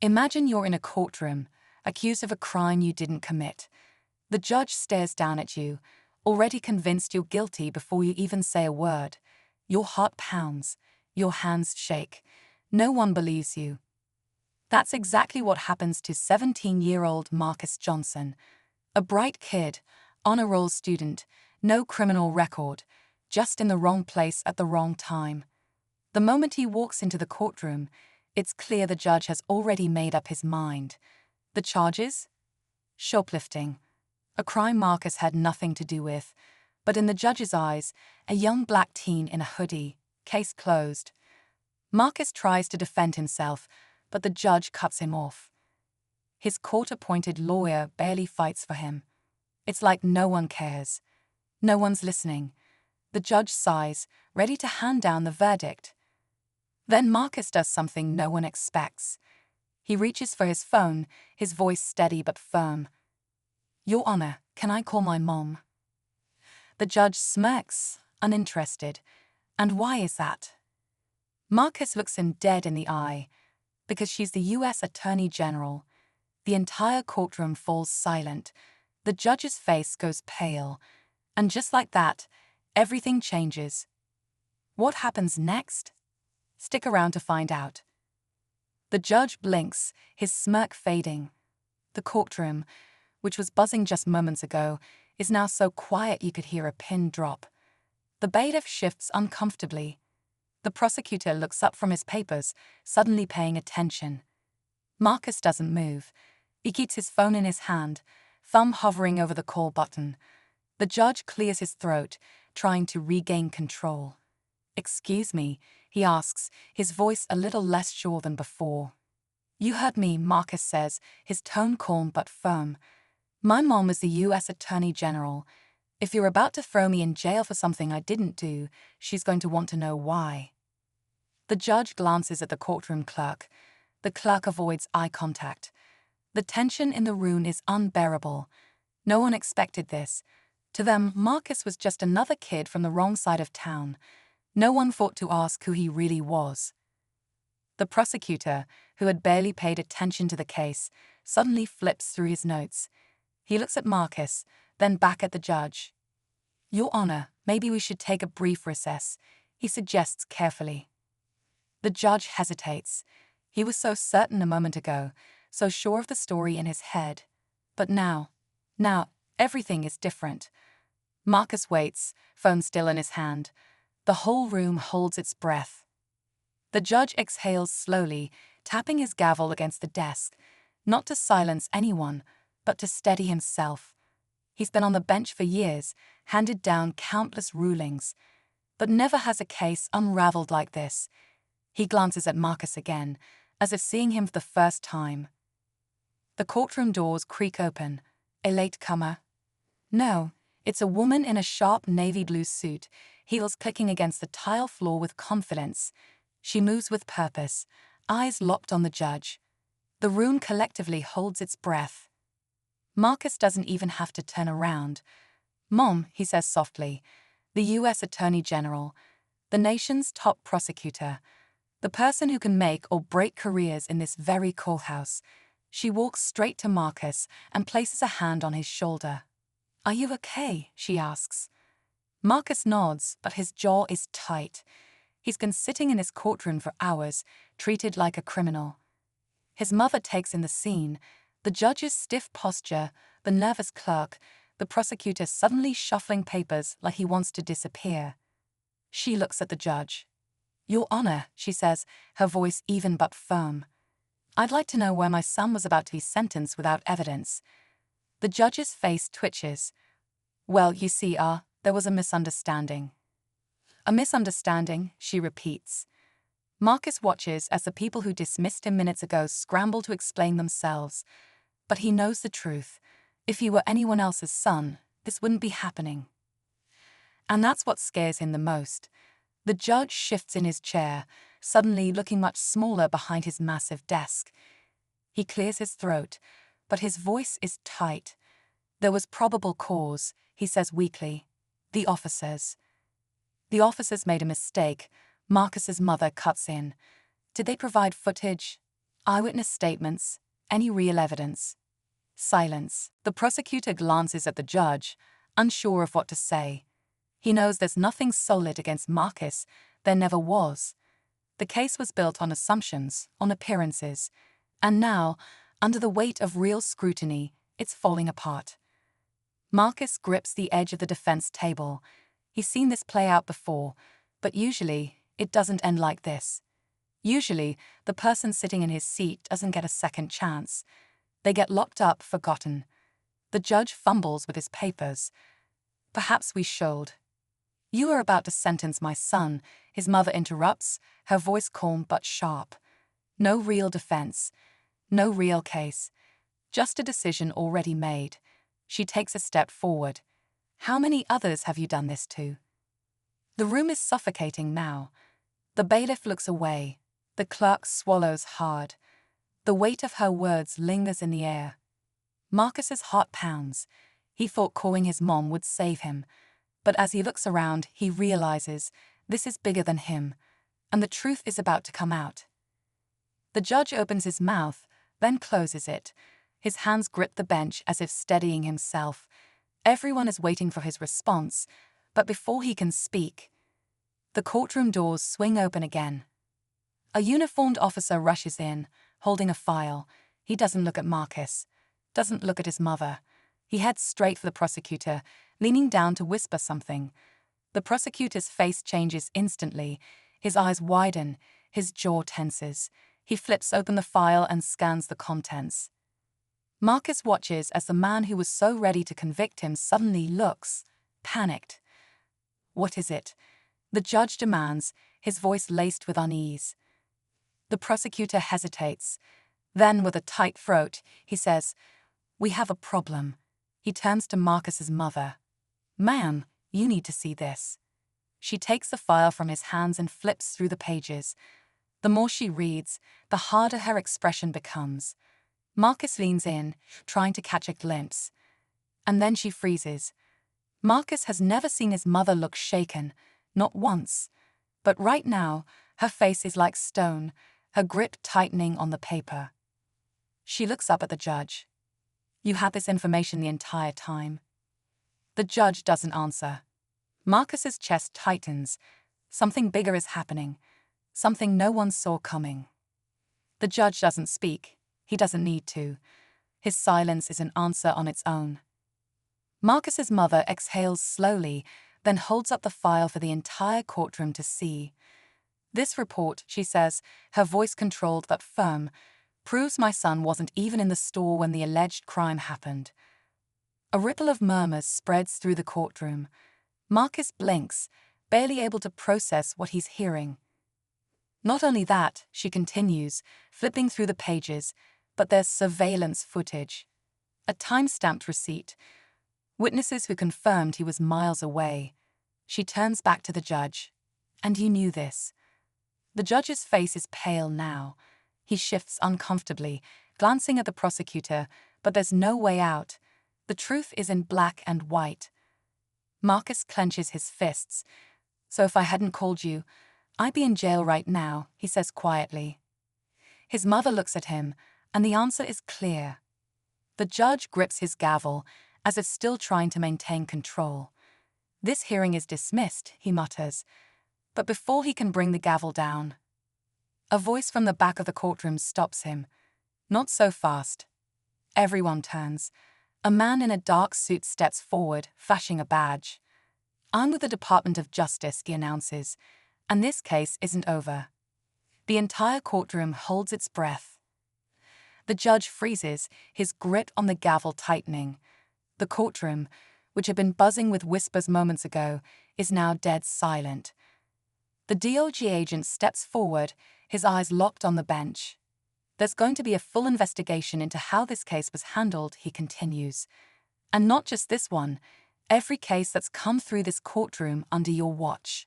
Imagine you're in a courtroom, accused of a crime you didn't commit. The judge stares down at you, already convinced you're guilty before you even say a word. Your heart pounds, your hands shake. No one believes you. That's exactly what happens to 17-year-old Marcus Johnson. A bright kid, honor roll student, no criminal record, just in the wrong place at the wrong time. The moment he walks into the courtroom, it's clear the judge has already made up his mind. The charges? Shoplifting. A crime Marcus had nothing to do with, but in the judge's eyes, a young black teen in a hoodie. Case closed. Marcus tries to defend himself, but the judge cuts him off. His court-appointed lawyer barely fights for him. It's like no one cares. No one's listening. The judge sighs, ready to hand down the verdict. Then Marcus does something no one expects. He reaches for his phone, his voice steady but firm. "Your Honor, can I call my mom?" The judge smirks, uninterested. And why is that? Marcus looks him dead in the eye. Because she's the U.S. Attorney General. The entire courtroom falls silent. The judge's face goes pale. And just like that, everything changes. What happens next? Stick around to find out. The judge blinks, his smirk fading. The courtroom, which was buzzing just moments ago, is now so quiet you could hear a pin drop. The bailiff shifts uncomfortably. The prosecutor looks up from his papers, suddenly paying attention. Marcus doesn't move. He keeps his phone in his hand, thumb hovering over the call button. The judge clears his throat, trying to regain control. "Excuse me," he asks, his voice a little less sure than before. "You heard me," Marcus says, his tone calm but firm. "My mom is the U.S. Attorney General. If you're about to throw me in jail for something I didn't do, she's going to want to know why." The judge glances at the courtroom clerk. The clerk avoids eye contact. The tension in the room is unbearable. No one expected this. To them, Marcus was just another kid from the wrong side of town. No one thought to ask who he really was. The prosecutor, who had barely paid attention to the case, suddenly flips through his notes. He looks at Marcus, then back at the judge. "Your Honor, maybe we should take a brief recess," he suggests carefully. The judge hesitates. He was so certain a moment ago, so sure of the story in his head. But now, everything is different. Marcus waits, phone still in his hand. The whole room holds its breath. The judge exhales slowly, tapping his gavel against the desk, not to silence anyone, but to steady himself. He's been on the bench for years, handed down countless rulings, but never has a case unraveled like this. He glances at Marcus again, as if seeing him for the first time. The courtroom doors creak open. A latecomer? No, it's a woman in a sharp navy blue suit, heels clicking against the tile floor with confidence. She moves with purpose, eyes locked on the judge. The room collectively holds its breath. Marcus doesn't even have to turn around. "Mom," he says softly, "the U.S. Attorney General, the nation's top prosecutor, the person who can make or break careers in this very courthouse." She walks straight to Marcus and places a hand on his shoulder. "Are you okay?" she asks. Marcus nods, but his jaw is tight. He's been sitting in his courtroom for hours, treated like a criminal. His mother takes in the scene, the judge's stiff posture, the nervous clerk, the prosecutor suddenly shuffling papers like he wants to disappear. She looks at the judge. "Your Honor," she says, her voice even but firm. "I'd like to know where my son was about to be sentenced without evidence." The judge's face twitches. "Well, you see, there was a misunderstanding." "A misunderstanding," she repeats. Marcus watches as the people who dismissed him minutes ago scramble to explain themselves. But he knows the truth. If he were anyone else's son, this wouldn't be happening. And that's what scares him the most. The judge shifts in his chair, suddenly looking much smaller behind his massive desk. He clears his throat, but his voice is tight. "There was probable cause," he says weakly. The officers made a mistake," Marcus's mother cuts in. "Did they provide footage?" Eyewitness statements, any real evidence. Silence. The prosecutor glances at the judge, unsure of what to say. He knows there's nothing solid against Marcus, there never was. The case was built on assumptions, on appearances, and now, under the weight of real scrutiny, it's falling apart. Marcus grips the edge of the defense table. He's seen this play out before, but usually, it doesn't end like this. Usually, the person sitting in his seat doesn't get a second chance. They get locked up, forgotten. The judge fumbles with his papers. Perhaps we should. You are about to sentence my son, his mother interrupts, her voice calm but sharp. No real defense. No real case. Just a decision already made. She takes a step forward. How many others have you done this to? The room is suffocating now. The bailiff looks away. The clerk swallows hard. The weight of her words lingers in the air. Marcus's heart pounds. He thought calling his mom would save him. But as he looks around, he realizes this is bigger than him, and the truth is about to come out. The judge opens his mouth, then closes it. His hands grip the bench as if steadying himself. Everyone is waiting for his response, but before he can speak, the courtroom doors swing open again. A uniformed officer rushes in, holding a file. He doesn't look at Marcus, doesn't look at his mother. He heads straight for the prosecutor, leaning down to whisper something. The prosecutor's face changes instantly. His eyes widen, his jaw tenses. He flips open the file and scans the contents. Marcus watches as the man who was so ready to convict him suddenly looks, panicked. What is it? The judge demands, his voice laced with unease. The prosecutor hesitates. Then, with a tight throat, he says, "We have a problem." He turns to Marcus's mother. "Ma'am, you need to see this." She takes the file from his hands and flips through the pages. The more she reads, the harder her expression becomes. Marcus leans in, trying to catch a glimpse. And then she freezes. Marcus has never seen his mother look shaken, not once. But right now, her face is like stone, her grip tightening on the paper. She looks up at the judge. "You had this information the entire time?" The judge doesn't answer. Marcus's chest tightens. Something bigger is happening. Something no one saw coming. The judge doesn't speak. He doesn't need to. His silence is an answer on its own. Marcus's mother exhales slowly, then holds up the file for the entire courtroom to see. "This report," she says, her voice controlled but firm, "proves my son wasn't even in the store when the alleged crime happened." A ripple of murmurs spreads through the courtroom. Marcus blinks, barely able to process what he's hearing. Not only that, she continues, flipping through the pages, but there's surveillance footage. A time-stamped receipt. Witnesses who confirmed he was miles away. She turns back to the judge. "And you knew this?" The judge's face is pale now. He shifts uncomfortably, glancing at the prosecutor, but there's no way out. The truth is in black and white. Marcus clenches his fists. "So if I hadn't called you, I'd be in jail right now," he says quietly. His mother looks at him, and the answer is clear. The judge grips his gavel, as if still trying to maintain control. "This hearing is dismissed," he mutters. But before he can bring the gavel down, a voice from the back of the courtroom stops him. "Not so fast." Everyone turns. A man in a dark suit steps forward, flashing a badge. "I'm with the Department of Justice," he announces, "and this case isn't over." The entire courtroom holds its breath. The judge freezes, his grip on the gavel tightening. The courtroom, which had been buzzing with whispers moments ago, is now dead silent. The DOJ agent steps forward, his eyes locked on the bench. "There's going to be a full investigation into how this case was handled," he continues. "And not just this one, every case that's come through this courtroom under your watch."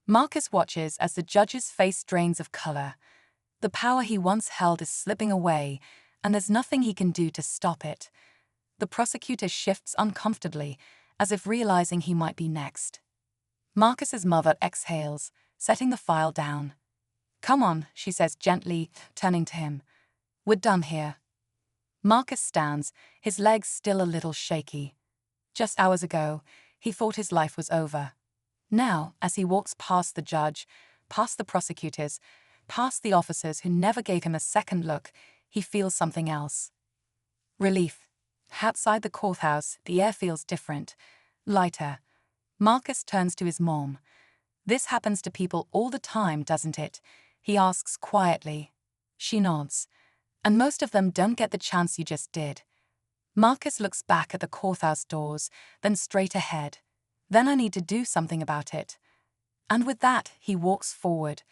Marcus watches as the judge's face drains of color. The power he once held is slipping away, and there's nothing he can do to stop it. The prosecutor shifts uncomfortably, as if realizing he might be next. Marcus's mother exhales, setting the file down. Come on, she says gently, turning to him. We're done here. Marcus stands, his legs still a little shaky. Just hours ago, he thought his life was over. Now, as he walks past the judge, past the prosecutors, past the officers who never gave him a second look, he feels something else. Relief. Outside the courthouse, the air feels different, lighter. Marcus turns to his mom. This happens to people all the time, doesn't it? He asks quietly. She nods. And most of them don't get the chance you just did. Marcus looks back at the courthouse doors, then straight ahead. Then I need to do something about it. And with that, he walks forward,